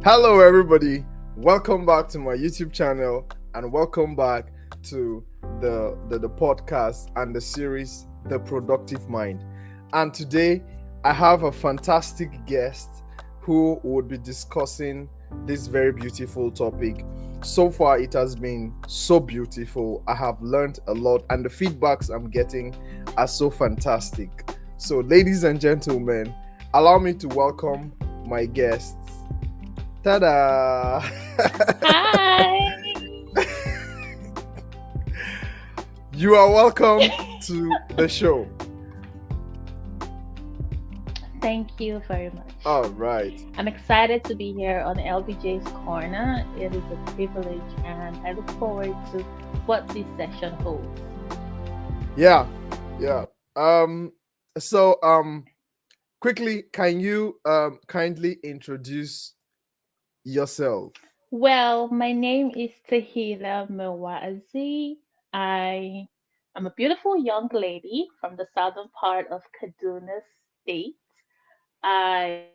Hello, everybody. Welcome back to my YouTube channel, and welcome back to the podcast and the series, The Productive Mind. And today, I have a fantastic guest who would be discussing this very beautiful topic. So far, it has been so beautiful. I have learned a lot, and the feedbacks I'm getting are so fantastic. So, ladies and gentlemen, allow me to welcome my guests. Ta-da! Hi. You are welcome to the show. Thank you very much. All right. I'm excited to be here on LBJ's Corner. It is a privilege, and I look forward to what this session holds. Yeah. Yeah. Um so quickly, can you kindly introduce yourself? Well, my name is Tahilla Maiwa'Azi. I am a beautiful young lady from the southern part of Kaduna State. I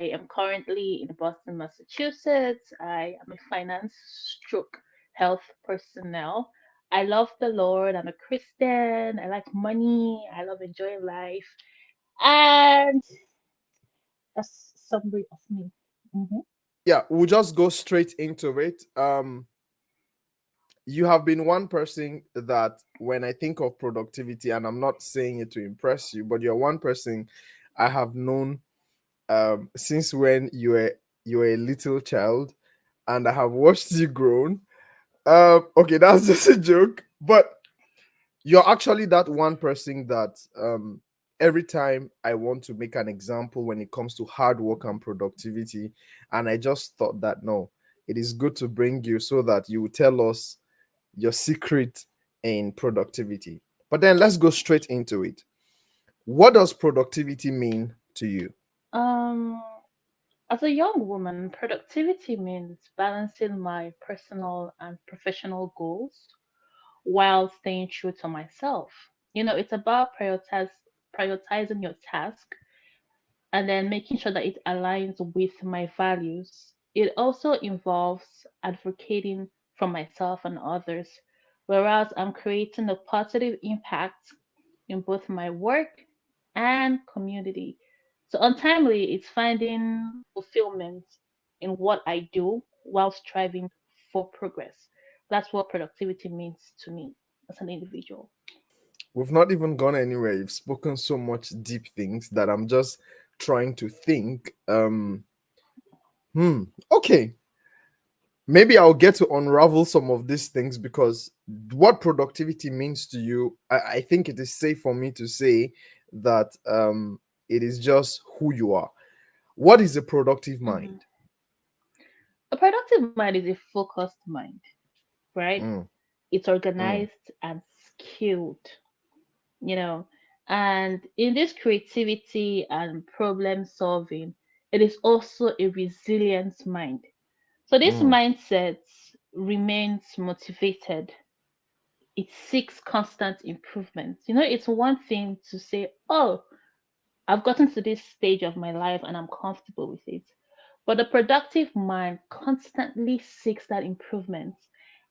am currently in Boston, Massachusetts. I am a finance stroke health personnel. I love the Lord. I'm a Christian. I like money. I love enjoying life. And that's summary of me. Yeah, we'll just go straight into it. You have been one person that when I think of productivity, and I'm not saying it to impress you, but you're one person I have known since when you were a little child, and I have watched you grown. Okay, that's just a joke, but you're actually that one person that every time I want to make an example when it comes to hard work and productivity, and I just thought that no, it is good to bring you so that you will tell us your secret in productivity. But then let's go straight into it. What does productivity mean to you? Um, as a young woman, productivity means balancing my personal and professional goals while staying true to myself. It's about prioritizing your task and then making sure that it aligns with my values. It also involves advocating for myself and others, whereas I'm creating a positive impact in both my work and community. So, untimely, it's finding fulfillment in what I do while striving for progress. That's what productivity means to me as an individual. We've not even gone anywhere. You've spoken so much deep things that I'm just trying to think. Okay, maybe I'll get to unravel some of these things because what productivity means to you, I think it is safe for me to say that it is just who you are. What is a productive Mhm. mind? A productive mind is a focused mind, right? Mm, It's mm, organized and skilled, you know. And in this creativity and problem solving, it is also a resilient mind. So this mm, mindset remains motivated. It seeks constant improvement. It's one thing to say, oh, I've gotten to this stage of my life and I'm comfortable with it. But the productive mind constantly seeks that improvement,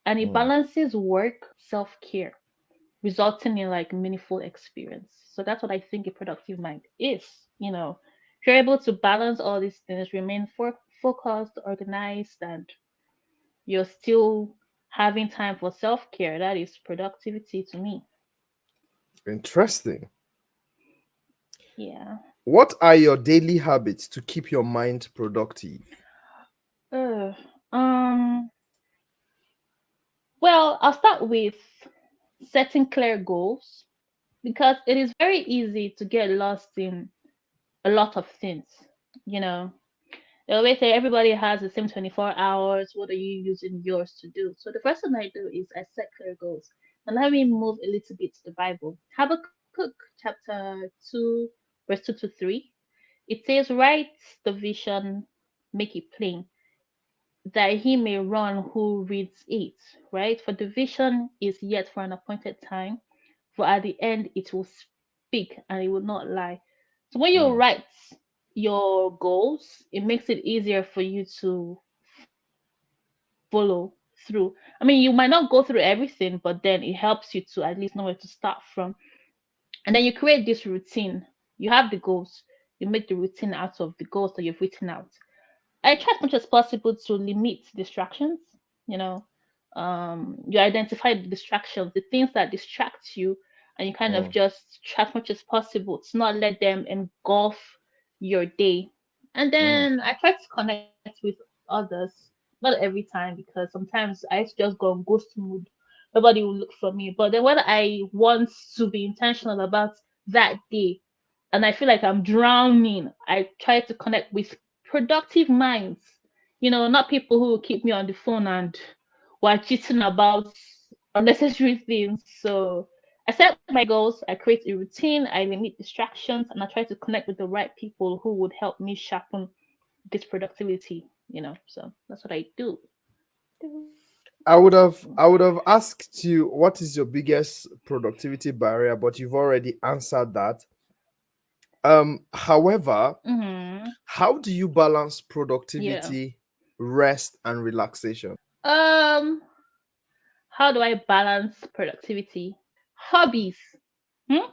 and it mm. balances work, self care, resulting in like meaningful experience. So that's what I think a productive mind is. If you're able to balance all these things, remain focused, organized, and you're still having time for self care, that is productivity to me. Interesting. Yeah. What are your daily habits to keep your mind productive? Uh, um. Well, I'll start with setting clear goals because it is very easy to get lost in a lot of things. You know, they always say everybody has the same 24 hours. What are you using yours to do? So the first thing I do is I set clear goals. And let me move a little bit to the Bible. Habakkuk chapter 2, verse 2 to 3. It says, write the vision, make it plain, that he may run who reads it, right? For the vision is yet for an appointed time, for at the end it will speak and it will not lie. So when you Mm, write, your goals, it makes it easier for you to follow through. I mean, you might not go through everything, but then it helps you to at least know where to start from. And then you create this routine. You have the goals, you make the routine out of the goals that you've written out. I try as much as possible to limit distractions. You know, you identify the distractions, the things that distract you, and you kind of mm, just try as much as possible to not let them engulf your day. And mm, then I try to connect with others, not every time because sometimes I just go on ghost mode. Nobody will look for me. But then when I want to be intentional about that day, and I feel like I'm drowning, I try to connect with productive minds. Not people who will keep me on the phone and were cheating about unnecessary things. So I set my goals, I create a routine, I limit distractions, and I try to connect with the right people who would help me sharpen this productivity. So that's what I do. I would have asked you what is your biggest productivity barrier, but you've already answered that. However, Mm-hmm. how do you balance Yeah. productivity, rest, and relaxation? Um, how do I balance productivity? Hobbies. Hmm?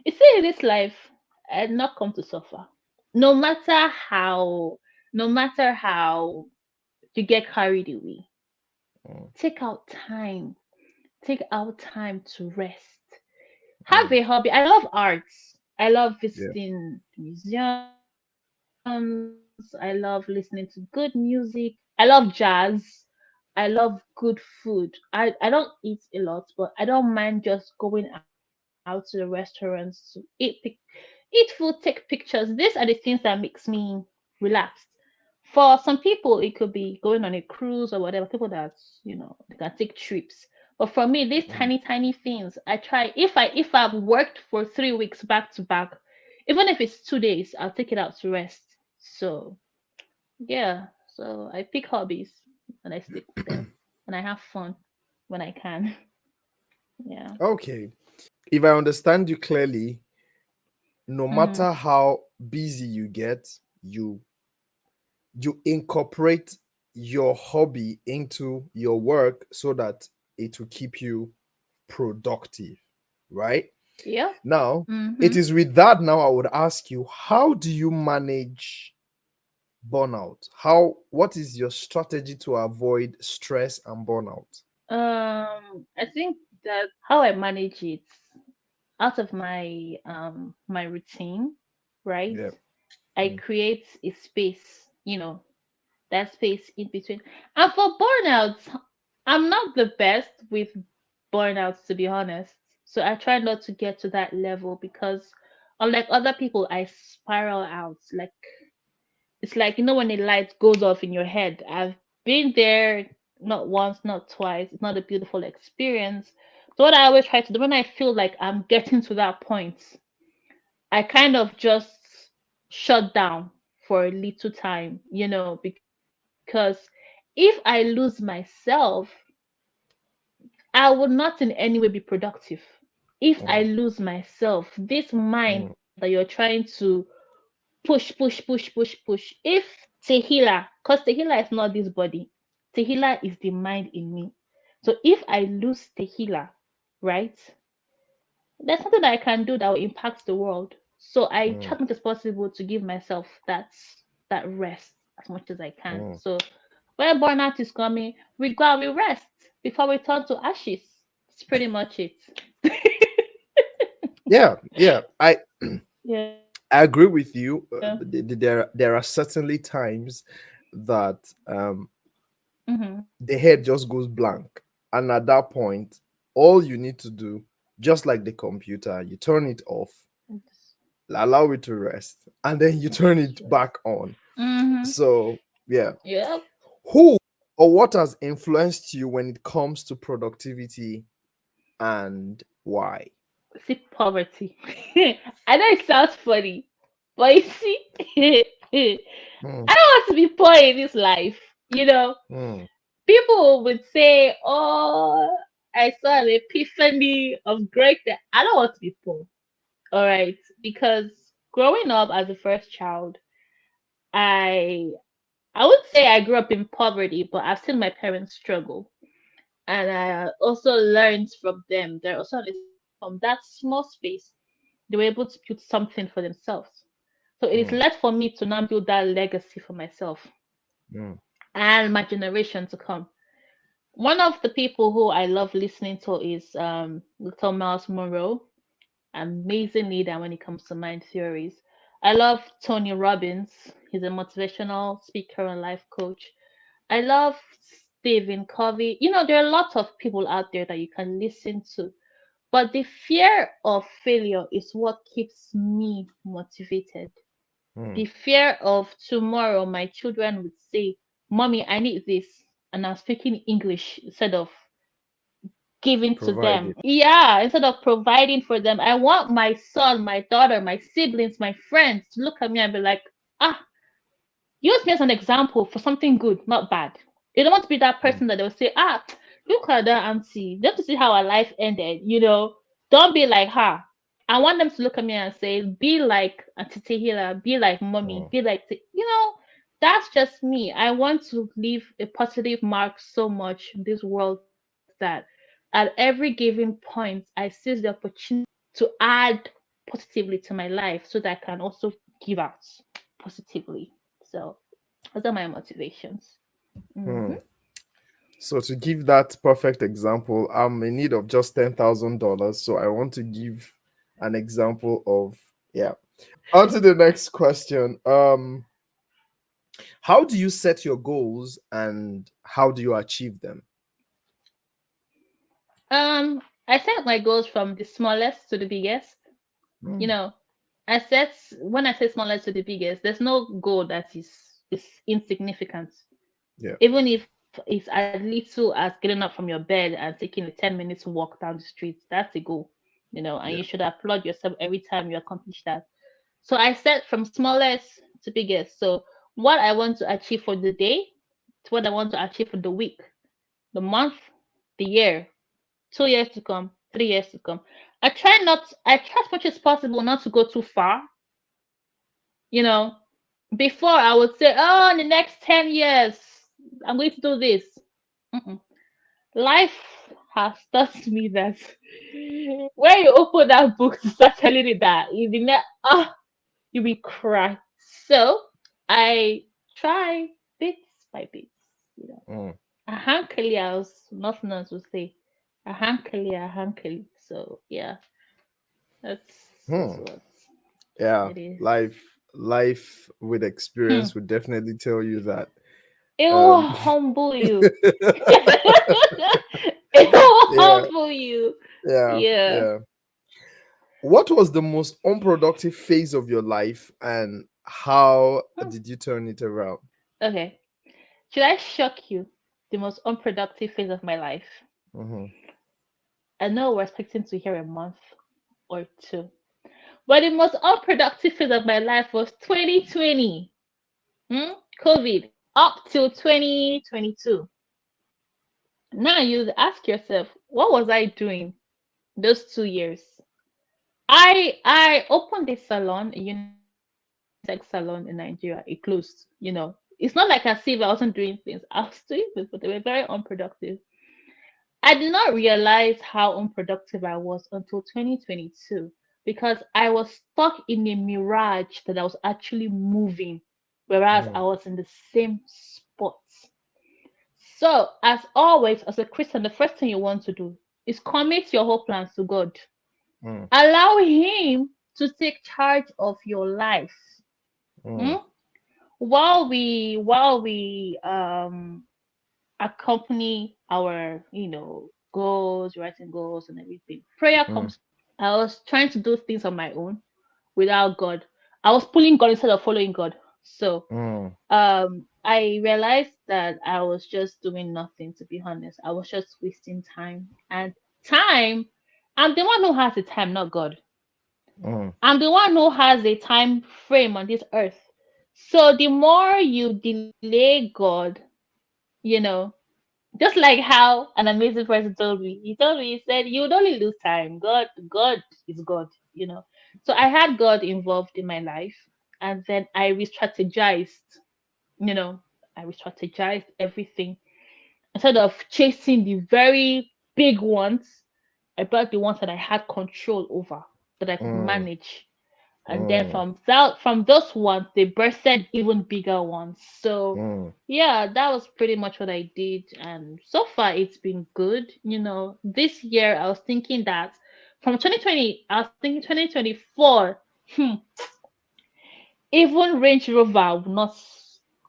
You see, in this life, I did not come to suffer. No matter how, no matter how you get carried away, Mm, take out time. Take out time to rest. Have mm, a hobby. I love arts. I love yeah. visiting museums. I love listening to good music. I love jazz. I love good food. I don't eat a lot, but I don't mind just going out to the restaurants to eat food, take pictures. These are the things that makes me relaxed. For some people, it could be going on a cruise or whatever. People that they can take trips. But for me, these tiny, Mm. tiny things, I try. If I've worked for 3 weeks back to back, even if it's 2 days, I'll take it out to rest. So yeah, so I pick hobbies and I stick with them, and I have fun when I can. Yeah. Okay. If I understand you clearly, no Mhm. matter how busy you get, you incorporate your hobby into your work so that it will keep you productive, right? Yep. Now, it Mhm. is with that now I would ask you, how do you manage burnout? What is your strategy to avoid stress and burnout? I think that how I manage it out of my routine, right? Yeah. I Mm, create a space, that space in between. And for burnout, I'm not the best with burnouts, to be honest. So I try not to get to that level because unlike other people, I spiral out. Like it's like when the light goes off in your head. I've been there not once, not twice. It's not a beautiful experience. So what I always try to do when I feel like I'm getting to that point, I kind of just shut down for a little time, because if I lose myself, I would not in any way be productive. If I mm, lose myself, this mind mm, that you're trying to push, push, push, push, push. If Tahilla, because Tahilla is not this body, Tahilla is the mind in me. So if I lose Tahilla, right, there's something that I can do that will impact the world. So I try mm, as much as possible to give myself that rest as much as I can. mm. So when burnout is coming, we go and we rest before we turn to ashes. It's pretty much it. Yeah, yeah. Yeah. I agree with you. There are certainly times that Mm-hmm. the head just goes blank, and at that point, all you need to do, just like the computer, you turn it off, allow it to rest, and then you turn it Stress. back on. Mm-hmm. So yeah, Yep. who or what has influenced you when it comes to productivity, and why? See poverty. I know it sounds funny, but you see, I Mm, don't want to be poor in this life. mm, People would say, "Oh, I saw an epiphany of greatness." I don't want to be poor, all right? Because growing up as the first child, I I would say I grew up in poverty, but I've seen my parents struggle, and I also learned from them. They're also from that small space, they were able to build something for themselves. So it is mm, left for me to now build that legacy for myself mm, and my generation to come. One of the people who I love listening to is Little Miles Monroe, amazing leader when it comes to mind theories. I love Tony Robbins. He's a motivational speaker and life coach. I love Stephen Covey. You know, there are lots of people out there that you can listen to, but the fear of failure is what keeps me motivated. mm. The fear of tomorrow, my children would say, Mommy, I need this. And I'm speaking English instead of giving to them. Provided. Yeah, instead of providing for them. I want my son, my daughter, my siblings, my friends to look at me and be like, ah, use me as an example for something good, not bad. You don't want to be that Mm, person that they'll say, ah, look at that auntie. Just to see how her life ended, you know. Don't be like her. I want them to look at me and say, be like Auntie Tahilla, be like mommy, mm, be like, that's just me. I want to leave a positive mark so much in this world that at every given point, I seize the opportunity to add positively to my life so that I can also give out positively. So those are my motivations. mm. Hmm. So to give that perfect example, I'm in need of just $10,000. So I want to give an example of, yeah. On to the next question. How do you set your goals and how do you achieve them? I set my goals from the smallest to the biggest. You Mm, know, I set when I say smallest to the biggest, there's no goal that is insignificant. yeah, Even if it's as little as getting up from your bed and taking a 10 minutes walk down the street, that's a goal. And you yeah. should applaud yourself every time you accomplish that. So I set from smallest to biggest. So what I want to achieve for the day to what I want to achieve for the week, the month, the year, 2 years to come, 3 years to come. I try as much as possible not to go too far. You know, before I would say, oh, in the next 10 years, I'm going to do this. Mm-mm. Life has taught me that when you open that book to start telling it that, you will cry. So I try bits by bits. Mm, A hankali, as Northerners would say. A hankali, a hankali. So yeah, that's hmm. what Yeah, it is. life with Hmm. experience would definitely tell you that. It will Um, humble you. It will yeah, humble you. yeah, Yeah. yeah. What was the most unproductive phase of your life and how Hmm. did you turn it around? Okay. Should I shock you? The most unproductive phase of my life. Mm-hmm. I know we're expecting to hear a month or two. But the most unproductive phase of my life was 2020. COVID up till 2022. Now you ask yourself, what was I doing those 2 years? I opened a salon, a unisex salon in Nigeria. It closed. It's not like as if I wasn't doing things. I was doing things, but they were very unproductive. I did not realize how unproductive I was until 2022 because I was stuck in a mirage that I was actually moving, whereas Mm, I was in the same spot. So, as always, as a Christian, the first thing you want to do is commit your whole plans to God. mm, Allow Him to take charge of your life. mm, Hmm? While we accompany our goals, writing goals and everything, prayer mm, comes. I was trying to do things on my own without God. I was pulling God instead of following God. So mm, I realized that I was just doing nothing, to be honest. I was just wasting time. And time, I'm the one who has the time, not God. mm, I'm the one who has a time frame on this earth. So the more you delay God, you know, just like how an amazing person told me, he said, you would only lose time. God is God. So I had God involved in my life, and then I re-strategized. You know, I re-strategized everything instead of chasing the very big ones. I brought the ones that I had control over, that I could Mm, manage. And then mm, from those ones, they birthed even bigger ones. So mm, yeah, that was pretty much what I did, and so far it's been good. This year I was thinking that from 2020, I was thinking 2024. Even Range Rover would not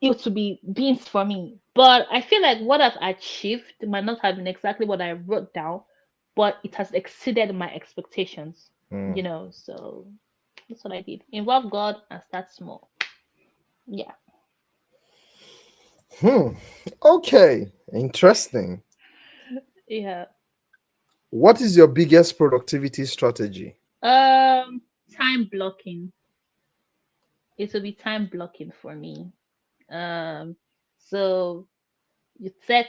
it to be beans for me. But I feel like what I've achieved might not have been exactly what I wrote down, but it has exceeded my expectations. mm. So that's what I did. Involve God and start small. Yeah. Hmm. Okay. Interesting. Yeah. What is your biggest productivity strategy? Time blocking. It will be time blocking for me. So you set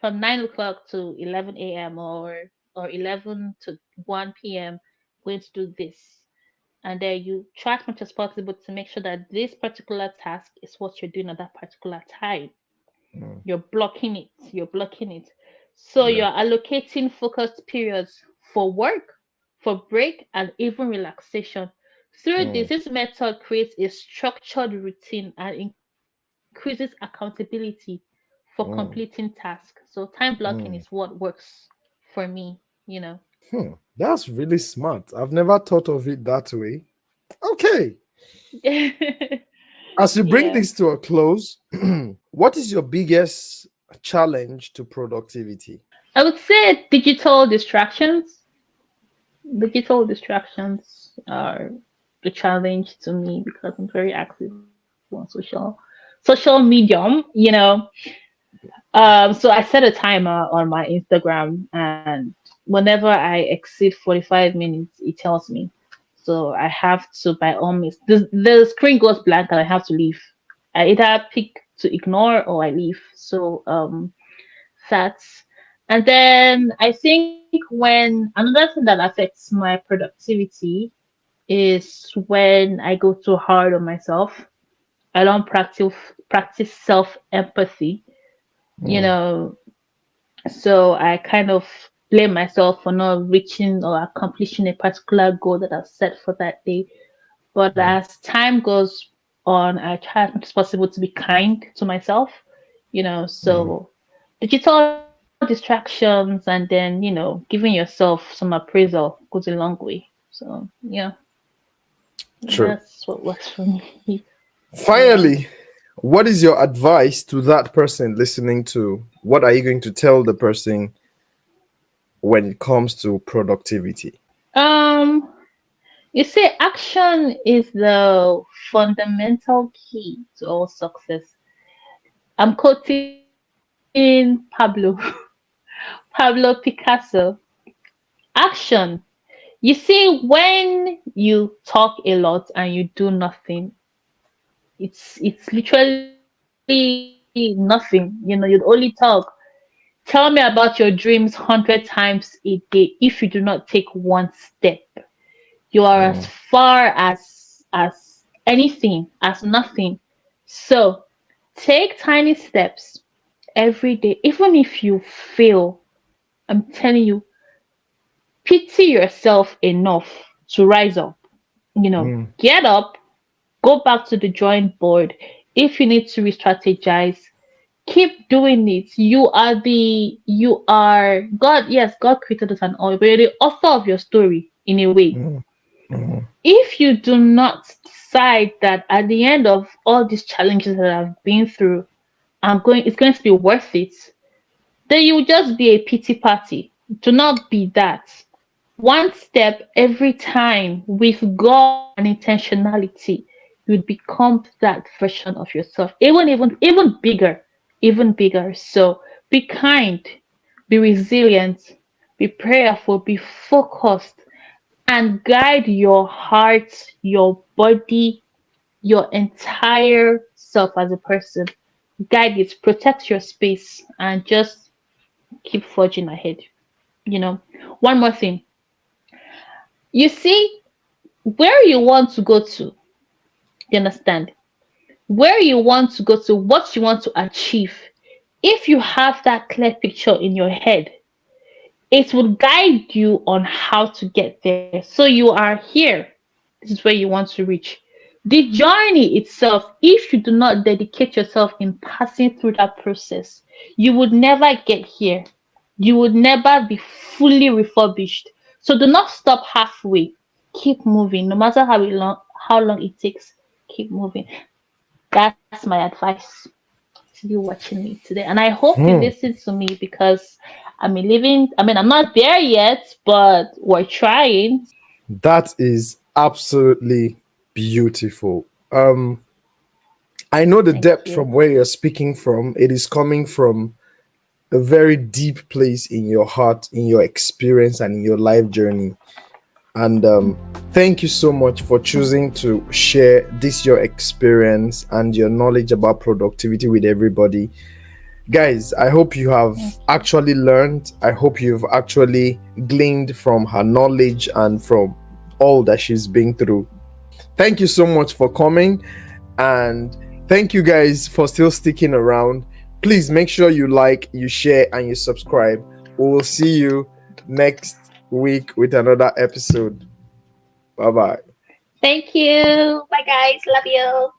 from 9 o'clock to 11 a.m. or 11 to 1 p.m. going to do this, and then you try as much as possible to make sure that this particular task is what you're doing at that particular time. Mm, You're blocking it. So yeah. you're allocating focused periods for work, for break, and even relaxation. Through Mm, this method creates a structured routine and increases accountability for completing mm, tasks. So time blocking is what mm. works for me. That's really smart. I've never thought of it that way. Okay. As we bring Yeah. this to a close, what is your biggest challenge to productivity? I would say digital distractions. Digital distractions are the challenge to me because I'm very active on social medium. So I set a timer on my Instagram, and whenever I exceed 45 minutes, it tells me. So I have to, by all means, the screen goes blank and I have to leave. I either pick to ignore or I leave. So that's, and then I think when another thing that affects my productivity is when I go too hard on myself. I don't practice self empathy. You Mm, know, so I kind of blame myself for not reaching or accomplishing a particular goal that I've set for that day. But mm, as time goes on, I try as much as possible to be kind to myself. mm. So digital distractions and then, giving yourself some appraisal goes a long way. So yeah, True. that's what works for me. Yeah. Finally, what is your advice to that person listening to? What are you going to tell the person when it comes to productivity? Um, you see, action is the fundamental key to all success. I'm quoting Pablo Picasso. Action. You see, when you talk a lot and you do nothing, it's literally nothing. You'd only talk. Tell me about your dreams 100 times a day. If you do not take one step, you are as Mm, far as anything, as nothing. So take tiny steps every day, even if you fail. I'm telling you, pity yourself enough to rise up. mm, Get up, go back to the drawing board. If you need to re-strategize, keep doing it. You are God. Yes, God created us and all, but you're the author of your story in a way. mm, mm, If you do not decide that at the end of all these challenges that I've been through, it's going to be worth it, then you will just be a pity party. Do not be that. One step every time with God and intentionality, you become that version of yourself, even bigger, even bigger. So be kind, be resilient, be prayerful, be focused, and guide your heart, your body, your entire self as a person. Guide it, protect your space, and just keep forging ahead. You know, one more thing. You see, where you want to go to. You understand? Where you want to go to, what you want to achieve. If you have that clear picture in your head, it will guide you on how to get there. So you are here. This is where you want to reach. The journey itself, if you do not dedicate yourself in passing through that process, you would never get here. You would never be fully refurbished. So do not stop halfway. Keep moving, no matter how long it takes. Keep moving. That's my advice to you watching me today. And I hope you Hmm. listen to me because I'm not there yet, but we're trying. That is absolutely beautiful. I know the Thank depth you. from where you're speaking from. It is coming from a very deep place in your heart, in your experience, and in your life journey. And thank you so much for choosing to share this your experience and your knowledge about productivity with everybody. Guys, I hope you have Thank you. actually learned. I hope you've actually gleaned from her knowledge and from all that she's been through. Thank you so much for coming, and thank you guys for still sticking around. Please make sure you like, you share, and you subscribe. We will see you next week with another episode. Bye bye. Thank you. Bye guys. Love you.